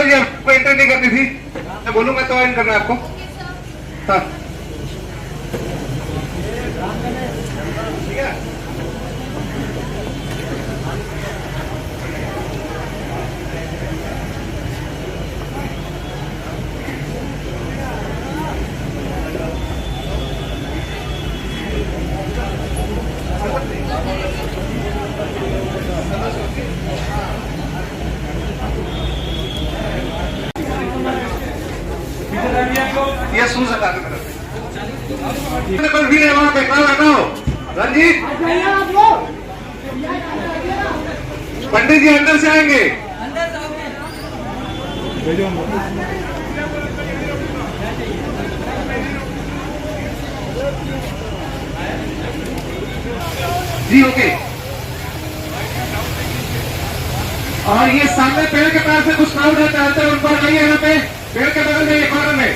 ये आपको एंट्री नहीं करनी थी, मैं बोलूंगा तो एंड करना है आपको। हाँ ठीक है। ये सूज हटा दो मेरा, कोई भी नहीं वहां पे, कहाँ बैठा हो रंजीत? पंडित जी अंदर से आएंगे। जी ओके। और ये सामने पेड़ के पास से कुछ क्राउड रहता है, उन पर नहीं है यहाँ पे, पेड़ के बगल में कॉर्नर में।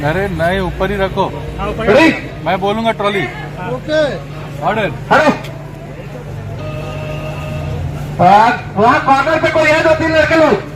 अरे नहीं, ऊपर ही रखो, मैं बोलूंगा ट्रॉली। Okay order. हेलो, वहाँ कॉर्नर पे कोई है? 2-3 लड़के लोग।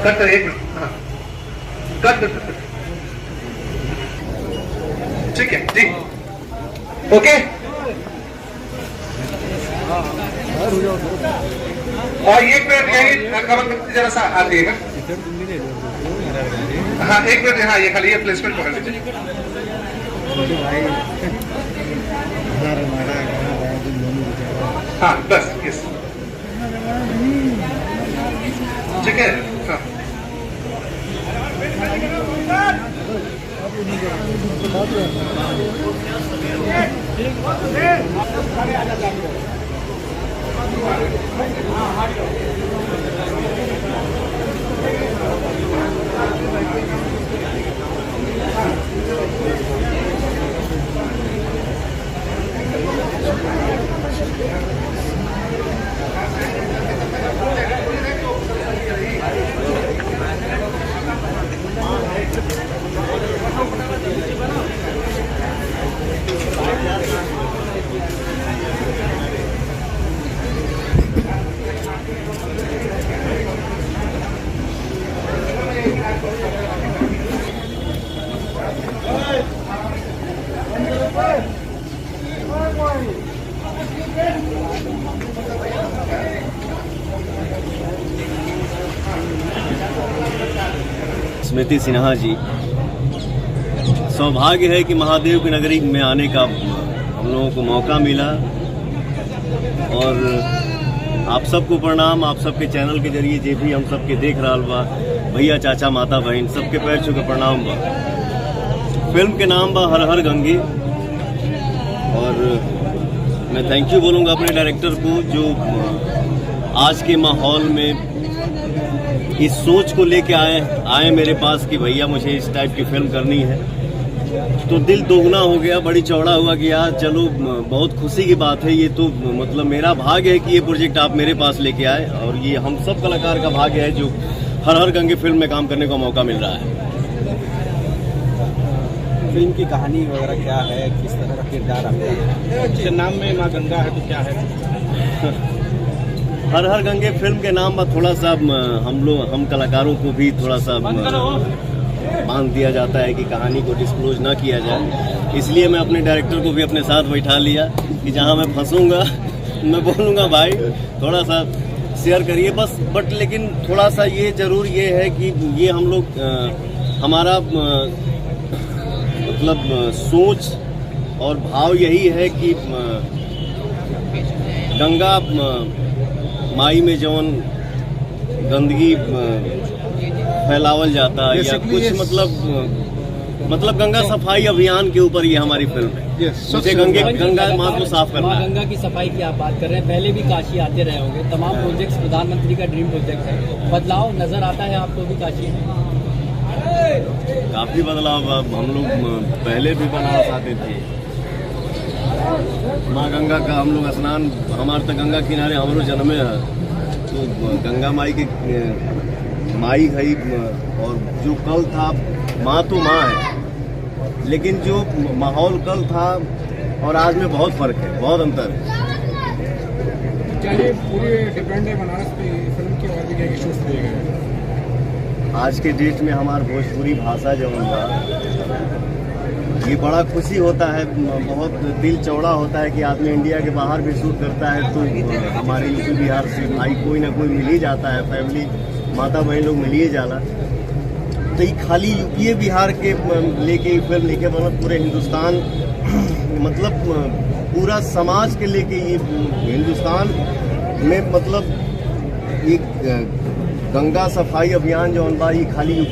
कट कर, 1 मिनट। हाँ कट। ठीक है जी, ओके। और 1 मिनट यही कमर जरा सा आ जाइएगा। हाँ 1 मिनट, हाँ ये खाली ये प्लेसमेंट पकड़ लीजिए। हाँ बस यस, ठीक है। हाँ स्मृति सिन्हा जी, सौभाग्य है कि महादेव की नगरी में आने का हम लोगों को मौका मिला और आप सबको प्रणाम। आप सबके चैनल के जरिए जे भी हम सबके देख रहा बा, भैया चाचा माता बहन सबके पैर छू के प्रणाम बा। फिल्म के नाम बा हर हर गंगे, और मैं थैंक यू बोलूँगा अपने डायरेक्टर को जो आज के माहौल में इस सोच को लेके आए मेरे पास कि भैया मुझे इस टाइप की फिल्म करनी है। तो दिल दोगुना हो गया, बड़ी चौड़ा हुआ कि यार चलो बहुत खुशी की बात है। ये तो मतलब मेरा भाग्य है कि ये प्रोजेक्ट आप मेरे पास लेके आए, और ये हम सब कलाकार का भाग्य है जो हर हर गंगे फिल्म में काम करने का मौका मिल रहा है। फिल्म की कहानी वगैरह क्या है, किस तरह का किरदार आपका है? नाम में माँ गंगा है तो क्या है? हर हर गंगे फिल्म के नाम में थोड़ा सा हम कलाकारों को भी थोड़ा सा बांध दिया जाता है कि कहानी को डिस्क्लोज ना किया जाए, इसलिए मैं अपने डायरेक्टर को भी अपने साथ बैठा लिया कि जहां मैं फंसूंगा मैं बोलूंगा भाई थोड़ा सा शेयर करिए बस। बट लेकिन थोड़ा सा ये जरूर ये है कि ये हम लोग हमारा मतलब सोच और भाव यही है कि गंगा माई में जौन गंदगी फैलावल जाता है या कुछ मतलब गंगा सफाई अभियान के ऊपर ये हमारी फिल्म है। मुझे गंगा माँ को साफ करना है। गंगा की सफाई की आप बात कर रहे हैं, पहले भी काशी आते रहे होंगे, तमाम प्रोजेक्ट्स प्रधानमंत्री का ड्रीम प्रोजेक्ट है, बदलाव नजर आता है आपको भी काशी में? काफी बदलाव। हम लोग पहले भी बनारस आते थे, माँ गंगा का हम लोग स्नान, हमारे तो गंगा किनारे हमरो जन्मे है, तो गंगा माई के माई गई, और जो कल था माँ तो माँ है, लेकिन जो माहौल कल था और आज में बहुत फर्क है, बहुत अंतर है। क्या ये पूरी डिपेंड है बनारस पे फिल्म की, और भी क्या इश्यूज दिए गए? आज के डेट में हमारी भोजपुरी भाषा जो है ये बड़ा खुशी होता है, बहुत दिल चौड़ा होता है कि आदमी इंडिया के बाहर भी शूट करता है तो हमारे यूपी बिहार से भाई कोई ना कोई मिल ही जाता है, फैमिली माता बहन लोग मिल ही जाला। तो ये खाली यूपी बिहार के लेके फिल्म लेके मतलब पूरे हिंदुस्तान मतलब पूरा समाज के लेके ये हिंदुस्तान में मतलब एक गंगा सफाई अभियान जो ये खाली